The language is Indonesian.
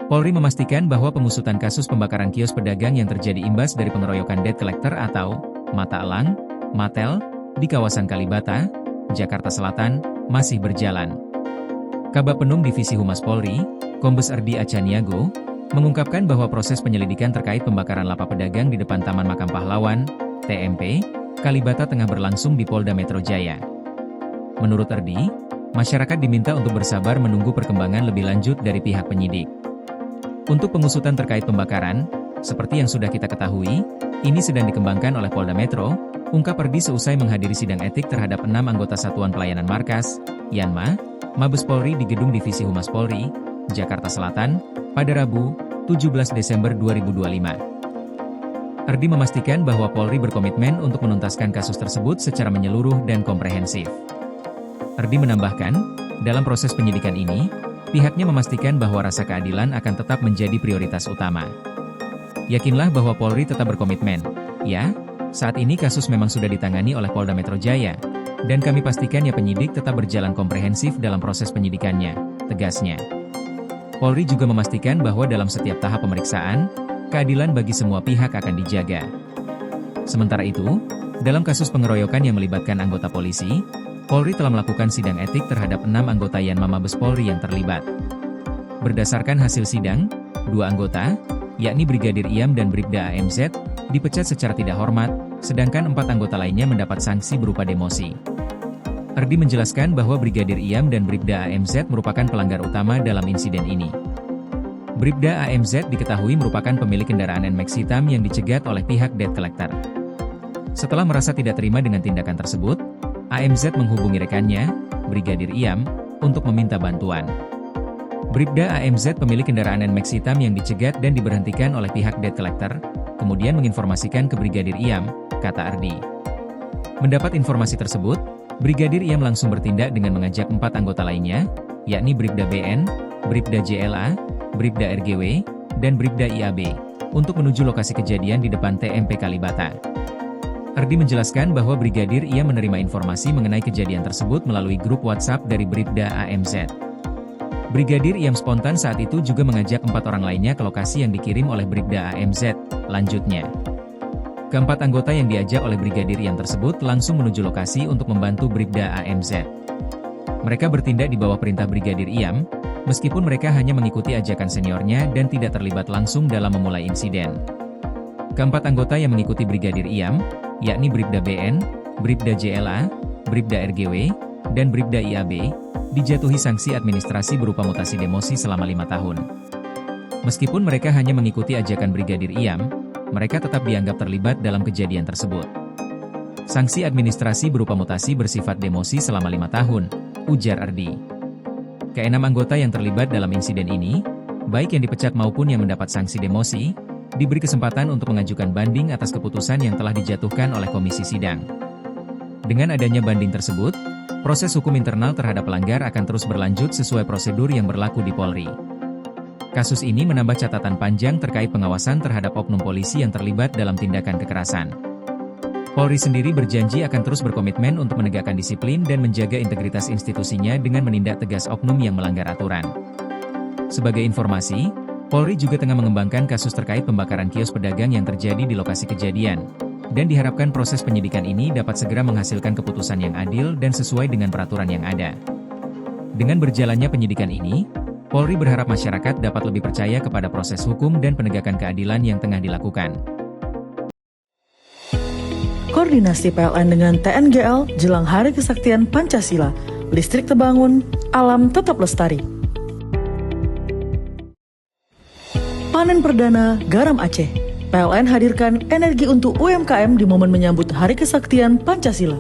Polri memastikan bahwa pengusutan kasus pembakaran kios pedagang yang terjadi imbas dari pengeroyokan debt collector atau Mata Elang, Matel, di kawasan Kalibata, Jakarta Selatan, masih berjalan. Kabag Penum Divisi Humas Polri, Kombes Erdi Acaniago, mengungkapkan bahwa proses penyelidikan terkait pembakaran lapak pedagang di depan Taman Makam Pahlawan, TMP, Kalibata tengah berlangsung di Polda Metro Jaya. Menurut Erdi, masyarakat diminta untuk bersabar menunggu perkembangan lebih lanjut dari pihak penyidik. Untuk pengusutan terkait pembakaran, seperti yang sudah kita ketahui, ini sedang dikembangkan oleh Polda Metro, ungkap Erdi seusai menghadiri sidang etik terhadap 6 anggota Satuan Pelayanan Markas, Yanma, Mabes Polri di Gedung Divisi Humas Polri, Jakarta Selatan, pada Rabu, 17 Desember 2025. Erdi memastikan bahwa Polri berkomitmen untuk menuntaskan kasus tersebut secara menyeluruh dan komprehensif. Erdi menambahkan, dalam proses penyidikan ini, pihaknya memastikan bahwa rasa keadilan akan tetap menjadi prioritas utama. Yakinlah bahwa Polri tetap berkomitmen. Ya, saat ini kasus memang sudah ditangani oleh Polda Metro Jaya, dan kami pastikan penyidik tetap berjalan komprehensif dalam proses penyidikannya, tegasnya. Polri juga memastikan bahwa dalam setiap tahap pemeriksaan, keadilan bagi semua pihak akan dijaga. Sementara itu, dalam kasus pengeroyokan yang melibatkan anggota polisi, Polri telah melakukan sidang etik terhadap 6 anggota Yanma Mabes Polri yang terlibat. Berdasarkan hasil sidang, 2 anggota, yakni Brigadir Iam dan Bribda AMZ, dipecat secara tidak hormat, sedangkan 4 anggota lainnya mendapat sanksi berupa demosi. Erdi menjelaskan bahwa Brigadir Iam dan Bribda AMZ merupakan pelanggar utama dalam insiden ini. Bribda AMZ diketahui merupakan pemilik kendaraan NMAX hitam yang dicegat oleh pihak debt collector. Setelah merasa tidak terima dengan tindakan tersebut, AMZ menghubungi rekannya, Brigadir Iam, untuk meminta bantuan. Bribda AMZ pemilik kendaraan NMAX hitam yang dicegat dan diberhentikan oleh pihak debt collector, kemudian menginformasikan ke Brigadir Iam, kata Erdi. Mendapat informasi tersebut, Brigadir Iam langsung bertindak dengan mengajak 4 anggota lainnya, yakni Bribda BN, Bribda JLA, Bribda RGW, dan Bribda IAB, untuk menuju lokasi kejadian di depan TMP Kalibata. Erdi menjelaskan bahwa Brigadir Iam menerima informasi mengenai kejadian tersebut melalui grup WhatsApp dari Bribda AMZ. Brigadir Iam spontan saat itu juga mengajak 4 orang lainnya ke lokasi yang dikirim oleh Bribda AMZ, lanjutnya. Keempat anggota yang diajak oleh Brigadir Iam tersebut langsung menuju lokasi untuk membantu Bribda AMZ. Mereka bertindak di bawah perintah Brigadir Iam, meskipun mereka hanya mengikuti ajakan seniornya dan tidak terlibat langsung dalam memulai insiden. Keempat anggota yang mengikuti Brigadir Iam, yakni Bribda BN, Bribda JLA, Bribda RGW, dan Bribda IAB, dijatuhi sanksi administrasi berupa mutasi demosi selama 5 tahun. Meskipun mereka hanya mengikuti ajakan Brigadir Iam, mereka tetap dianggap terlibat dalam kejadian tersebut. Sanksi administrasi berupa mutasi bersifat demosi selama 5 tahun, ujar Erdi. Ke-6 anggota yang terlibat dalam insiden ini, baik yang dipecat maupun yang mendapat sanksi demosi, diberi kesempatan untuk mengajukan banding atas keputusan yang telah dijatuhkan oleh komisi sidang. Dengan adanya banding tersebut, proses hukum internal terhadap pelanggar akan terus berlanjut sesuai prosedur yang berlaku di Polri. Kasus ini menambah catatan panjang terkait pengawasan terhadap oknum polisi yang terlibat dalam tindakan kekerasan. Polri sendiri berjanji akan terus berkomitmen untuk menegakkan disiplin dan menjaga integritas institusinya dengan menindak tegas oknum yang melanggar aturan. Sebagai informasi, Polri juga tengah mengembangkan kasus terkait pembakaran kios pedagang yang terjadi di lokasi kejadian, dan diharapkan proses penyidikan ini dapat segera menghasilkan keputusan yang adil dan sesuai dengan peraturan yang ada. Dengan berjalannya penyidikan ini, Polri berharap masyarakat dapat lebih percaya kepada proses hukum dan penegakan keadilan yang tengah dilakukan. Koordinasi PLN dengan TNGL jelang Hari Kesaktian Pancasila, listrik terbangun, alam tetap lestari. Panen perdana garam Aceh. PLN hadirkan energi untuk UMKM di momen menyambut Hari Kesaktian Pancasila.